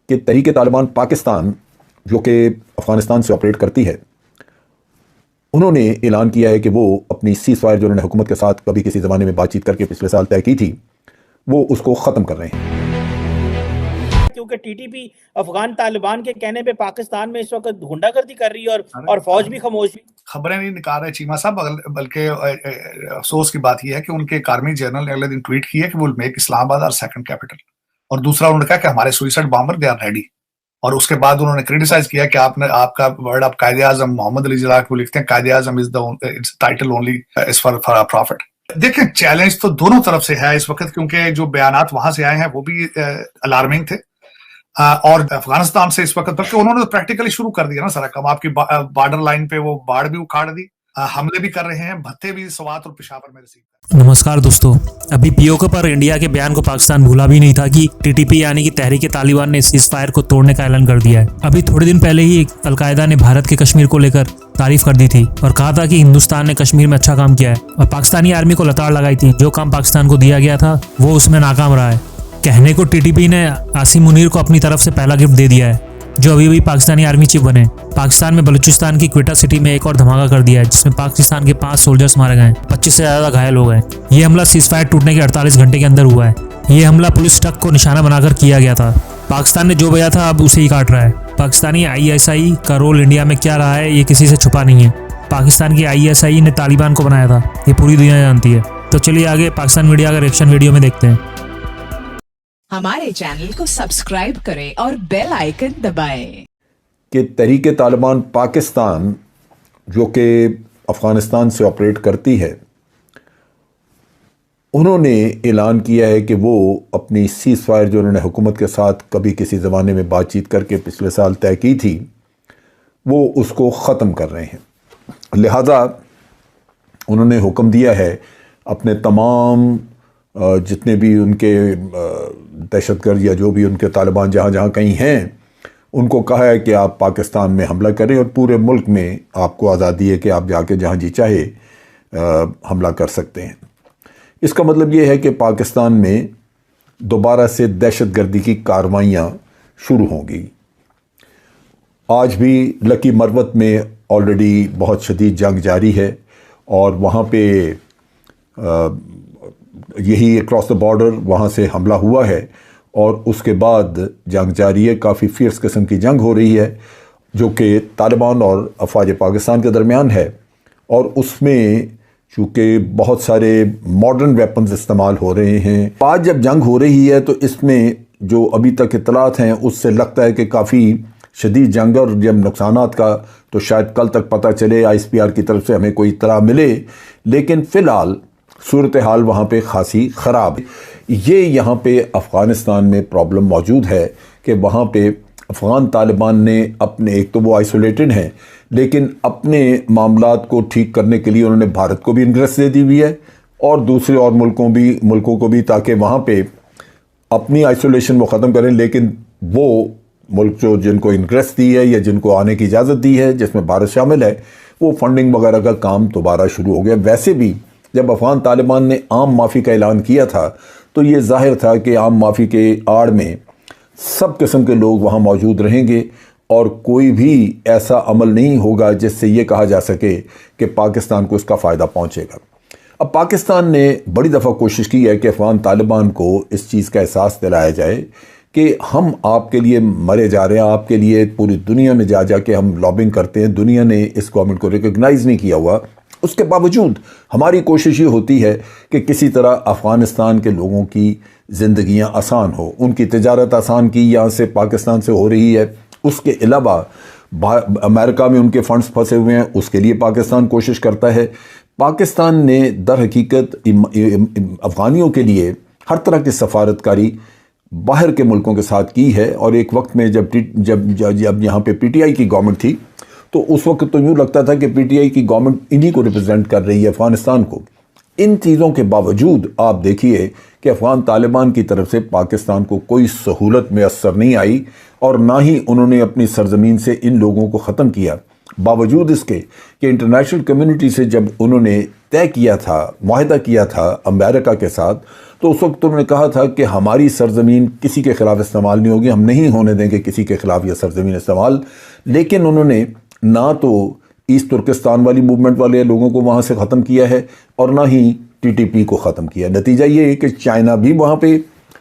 कि तहरीक तालिबान पाकिस्तान जो कि अफगानिस्तान से ऑपरेट करती है, उन्होंने ऐलान किया है कि वो अपनी सीज़ फायर जो उन्होंने हुकूमत के साथ कभी किसी ज़माने में बातचीत करके पिछले साल तय की थी, वो उसको ख़त्म कर रहे हैं। क्योंकि टीटीपी अफगान तालिबान के कहने पे पाकिस्तान में इस वक्त गुंडागर्दी कर रही है और फौज भी खामोश भी। खबरें नहीं निकाल रहे चीमा साहब, बल्कि अफसोस की बात यह है कि उनके एक आर्मी जनरल ने अगले दिन ट्वीट किया कि वो मेक इस्लामाबाद और सेकंड कैपिटल, और दूसरा उन्होंने कहा कि हमारे suicide bomber they are ready. और उसके बाद उन्होंने क्रिटिसाइज किया कि आपने आपका वर्ड आप कायदे आजम मोहम्मद अली जिन्ना को लिखते हैं, Quaid-e Azam is the title only is for profit. देखिए, चैलेंज तो दोनों तरफ से है इस वक्त, क्योंकि जो बयानात वहां से आए हैं वो भी अलार्मिंग थे, और अफगानिस्तान से इस वक्त, बल्कि उन्होंने तो प्रैक्टिकली शुरू कर दिया ना सारा काम। आपकी बॉर्डर लाइन पे वो बाढ़ भी उखाड़ दी, हमले भी कर रहे हैं, भत्ते भी स्वात और पेशावर में रिसीव। नमस्कार दोस्तों, अभी पीओके पर इंडिया के बयान को पाकिस्तान भूला भी नहीं था कि टीटीपी यानी कि तहरीक तालिबान ने सीज फायर को तोड़ने का ऐलान कर दिया है। अभी थोड़े दिन पहले ही अलकायदा ने भारत के कश्मीर को लेकर तारीफ कर दी थी और कहा था कि हिंदुस्तान ने कश्मीर में अच्छा काम किया है, और पाकिस्तानी आर्मी को लताड़ लगाई थी। जो काम पाकिस्तान को दिया गया था वो उसमें नाकाम रहा है। कहने को टीटीपी ने आसिम मुनीर को अपनी तरफ से पहला गिफ्ट दे दिया है, जो अभी भी पाकिस्तानी आर्मी चीफ बने। पाकिस्तान में बलूचिस्तान की क्वेटा सिटी में एक और धमाका कर दिया है, जिसमें पाकिस्तान के 5 सोल्जर्स मारे गए, 25 से ज्यादा घायल हो गए। ये हमला सीजफायर टूटने के 48 घंटे के अंदर हुआ है। ये हमला पुलिस ट्रक को निशाना बनाकर किया गया था। पाकिस्तान ने जो बया था अब उसे ही काट रहा है। पाकिस्तानी ISI का रोल इंडिया में क्या रहा है ये किसी से छुपा नहीं है। पाकिस्तान की ISI ने तालिबान को बनाया था, ये पूरी दुनिया जानती है। तो चलिए आगे पाकिस्तान मीडिया का रिएक्शन वीडियो में देखते हैं। हमारे चैनल को सब्सक्राइब करें और बेल आइकन दबाएं। कि तहरीक तालिबान पाकिस्तान जो कि अफ़गानिस्तान से ऑपरेट करती है, उन्होंने ऐलान किया है कि वो अपनी सीज़ फायर जो उन्होंने हुकूमत के साथ कभी किसी ज़माने में बातचीत करके पिछले साल तय की थी, वो उसको ख़त्म कर रहे हैं। लिहाजा उन्होंने हुक्म दिया है अपने तमाम जितने भी उनके दहशतगर्द या जो भी उनके तालिबान जहाँ जहाँ कहीं हैं, उनको कहा है कि आप पाकिस्तान में हमला करें और पूरे मुल्क में आपको आज़ादी है कि आप जाके जहाँ जी चाहे हमला कर सकते हैं। इसका मतलब ये है कि पाकिस्तान में दोबारा से दहशतगर्दी की कार्रवाइयाँ शुरू होंगी। आज भी लकी मरवत में ऑलरेडी बहुत शदीद जंग जारी है, और वहाँ पे यही अक्रॉस द बॉर्डर वहाँ से हमला हुआ है, और उसके बाद जंग जारी है। काफ़ी फियर्स किस्म की जंग हो रही है जो कि तालिबान और अफवाज पाकिस्तान के दरमियान है, और उसमें चूँकि बहुत सारे मॉडर्न वेपन्स इस्तेमाल हो रहे हैं। आज जब जंग हो रही है तो इसमें जो अभी तक इतलात हैं उससे लगता है कि काफ़ी शदीद जंग, और जब नुकसानात का तो शायद कल तक पता चले, ISPR की तरफ से हमें कोई इत्तला मिले, लेकिन फ़िलहाल सूरत हाल वहाँ पे खासी ख़राब। ये यहाँ पे अफ़गानिस्तान में प्रॉब्लम मौजूद है कि वहाँ पे अफ़गान तालिबान ने अपने, एक तो वो आइसोलेटेड हैं, लेकिन अपने मामलात को ठीक करने के लिए उन्होंने भारत को भी इंग्रेस दे दी हुई है, और दूसरे और मुल्कों को भी, ताकि वहाँ पे अपनी आइसोलेशन वो ख़त्म करें। लेकिन वो मुल्क जो जिनको इंग्रेस दी है या जिनको आने की इजाज़त दी है, जिसमें भारत शामिल है, वो फंडिंग वगैरह का काम दोबारा शुरू हो गया। वैसे भी जब अफ़गान तालिबान ने आम माफ़ी का ऐलान किया था तो ये ज़ाहिर था कि आम माफ़ी के आड़ में सब किस्म के लोग वहाँ मौजूद रहेंगे, और कोई भी ऐसा अमल नहीं होगा जिससे ये कहा जा सके कि पाकिस्तान को इसका फ़ायदा पहुँचेगा। अब पाकिस्तान ने बड़ी दफ़ा कोशिश की है कि अफ़गान तालिबान को इस चीज़ का एहसास दिलाया जाए कि हम आपके लिए मरे जा रहे हैं, आपके लिए पूरी दुनिया में जा जा के हम लॉबिंग करते हैं। दुनिया ने इस गवर्नमेंट को रिकग्नाइज़ नहीं किया हुआ, उसके बावजूद हमारी कोशिश ये होती है कि किसी तरह अफ़गानिस्तान के लोगों की ज़िंदगियां आसान हो, उनकी तिजारत आसान की यहाँ से पाकिस्तान से हो रही है। उसके अलावा अमेरिका में उनके फंड्स फंसे हुए हैं, उसके लिए पाकिस्तान कोशिश करता है। पाकिस्तान ने दर हकीकत अफ़गानियों के लिए हर तरह की सफारतकारी बाहर के मुल्कों के साथ की है, और एक वक्त में जब यहाँ पे PTI की गवर्नमेंट थी तो उस वक्त तो यूँ लगता था कि PTI की गवर्नमेंट इन्हीं को रिप्रेजेंट कर रही है, अफ़गानिस्तान को। इन चीज़ों के बावजूद आप देखिए कि अफ़गान तालिबान की तरफ से पाकिस्तान को कोई सहूलत मैसर नहीं आई, और ना ही उन्होंने अपनी सरजमीन से इन लोगों को ख़त्म किया। बावजूद इसके कि इंटरनेशनल कम्युनिटी से जब उन्होंने तय किया था, मुआहदा किया था अमेरिका के साथ, तो उस वक्त उन्होंने कहा था कि हमारी सरजमीन किसी के ख़िलाफ़ इस्तेमाल नहीं होगी, हम नहीं होने देंगे किसी के ख़िलाफ़ यह सरजमीन इस्तेमाल। लेकिन उन्होंने ना तो ईस्ट तुर्किस्तान वाली मूवमेंट वाले लोगों को वहाँ से ख़त्म किया है और ना ही TTP को ख़त्म किया। नतीजा ये है कि चाइना भी वहाँ पे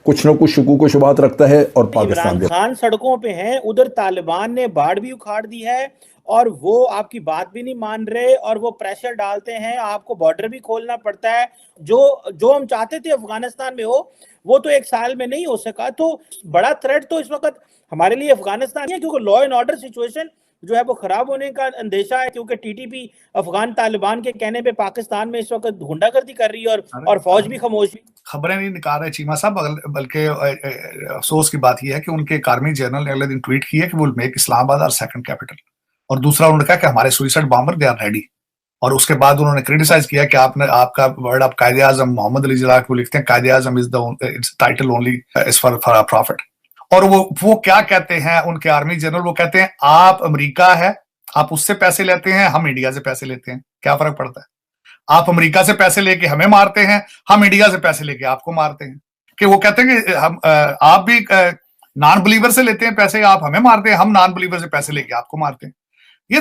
कुछ न कुछ शकूक व शुबहात रखता है और पाकिस्तान इमरान भी। खान सड़कों पे हैं, उधर तालिबान ने बाढ़ भी उखाड़ दी है और वो आपकी बात भी नहीं मान रहे और वो प्रेशर डालते हैं, आपको बॉर्डर भी खोलना पड़ता है। जो हम चाहते थे अफगानिस्तान में हो, वो तो 1 साल में नहीं हो सका। तो बड़ा थ्रेट तो इस वक्त हमारे लिए अफगानिस्तान है, क्योंकि लॉ एंड ऑर्डर सिचुएशन जो है वो खराब होने का अंदेशा है, क्योंकि TTP अफगान तालिबान के कहने पे पाकिस्तान में इस वक्त गुंडागर्दी कर रही है और फौज भी खामोश है। खबरें नहीं निकाल रहे चीमा साहब, बल्कि अफसोस की बात यह है कि उनके एक आर्मी जनरल ने अगले दिन ट्वीट किया है कि वो मेक इस्लामाबाद और सेकंड कैपिटल, और दूसरा उन्होंने कहा कि हमारे suicide bomber they are ready. और उसके बाद उन्होंने क्रिटिसाइज किया कि आपका वर्ड आप कायदे आजम मोहम्मद अली जिन्ना को लिखते हैं, Quaid-e Azam is the title only is for profit. और वो क्या कहते हैं उनके आर्मी जनरल, वो कहते हैं आप अमेरिका है, आप उससे पैसे लेते हैं, हम इंडिया से पैसे लेते हैं, क्या फर्क पड़ता है? आप अमेरिका से पैसे लेके हमें मारते हैं, हम इंडिया से पैसे लेके आपको मारते हैं। कि वो कहते हैं कि हम आप भी नॉन बिलीवर से लेते हैं पैसे, आप हमें मारते हैं, हम नॉन बिलीवर से पैसे लेके आपको मारते हैं। ये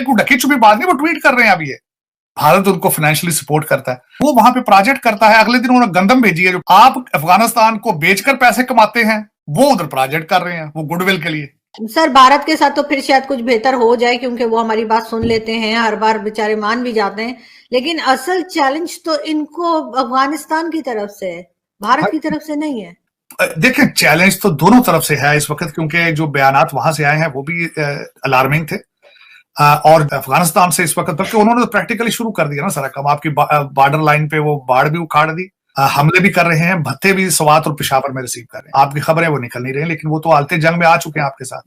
कोई ढकी छुपी बात नहीं, वो ट्वीट कर रहे हैं। अब ये भारत उनको फाइनेंशियली सपोर्ट करता है, वो वहां पे प्रोजेक्ट करता है। अगले दिन उन्होंने गंदम भेजी है, जो आप अफगानिस्तान को बेचकर पैसे कमाते हैं, वो उधर प्रोजेक्ट कर रहे हैं, वो गुडविल के लिए। सर भारत के साथ तो फिर शायद कुछ बेहतर हो जाए, क्योंकि वो हमारी बात सुन लेते हैं, हर बार बेचारे मान भी जाते हैं। लेकिन असल चैलेंज तो इनको अफगानिस्तान की तरफ से है, भारत की तरफ से नहीं है। देखिए, चैलेंज तो दोनों तरफ से है इस वक्त, क्योंकि जो बयानात वहां से आए हैं वो भी अलार्मिंग थे। और अफगानिस्तान से इस वक्त, बल्कि उन्होंने तो प्रैक्टिकली शुरू कर दिया ना सारा काम। आपकी बॉर्डर लाइन पे वो बाढ़ भी उखाड़ दी, हमले भी कर रहे हैं, भत्ते भी सवात और पेशावर में रिसीव कर रहे हैं। आपकी खबरें वो निकल नहीं रही, लेकिन वो तो हालते जंग में आ चुके हैं आपके साथ।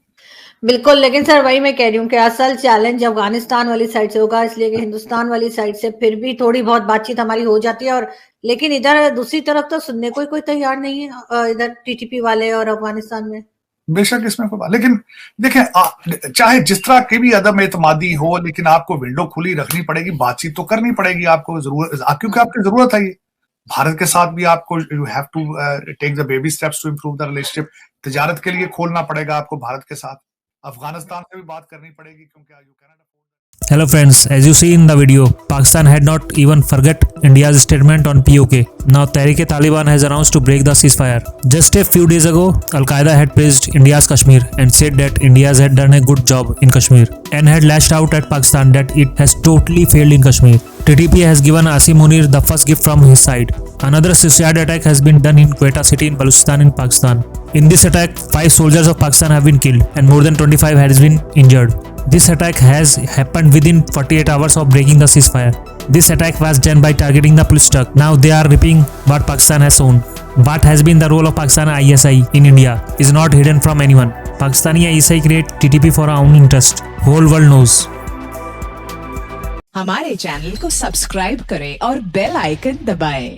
बिल्कुल, लेकिन सर वही मैं कह रही हूँ कि असल चैलेंज अफगानिस्तान वाली साइड से होगा, इसलिए कि हिंदुस्तान वाली साइड से फिर भी थोड़ी बहुत बातचीत हमारी हो जाती है। और लेकिन इधर दूसरी तरफ तो सुनने को कोई तैयार नहीं है, इधर TTP वाले और अफगानिस्तान में। बेशक इसमें कोई बात, लेकिन देखें, चाहे जिस तरह की भी अदम एतमादी हो, लेकिन आपको विंडो खुली रखनी पड़ेगी, बातचीत तो करनी पड़ेगी आपको, क्योंकि आपकी जरूरत है ये। भारत के साथ भी आपको you have to take the baby steps to improve the relationship. तिजारत के लिए खोलना पड़ेगा आपको भारत के साथ, अफगानिस्तान से भी बात करनी पड़ेगी, क्योंकि you can not. Hello friends, as you see in the video, Pakistan had not even forget India's statement on POK. Now Tehrik-e-Taliban has announced to break the ceasefire. Just a few days ago, Al-Qaeda had praised India's Kashmir and said that India had done a good job in Kashmir and had lashed out at Pakistan that it has totally failed in Kashmir. TTP has given Asim Munir the first gift from his side. Another suicide attack has been done in Quetta city in Balochistan in Pakistan. In this attack, 5 soldiers of Pakistan have been killed and more than 25 has been injured. This attack has happened within 48 hours of breaking the ceasefire. This attack was done by targeting the police truck. Now they are reaping what Pakistan has sown. What has been the role of Pakistan ISI in India is not hidden from anyone. Pakistani ISI create TTP for our own interest. Whole world knows. हमारे channel को subscribe करें और bell icon दबाएं।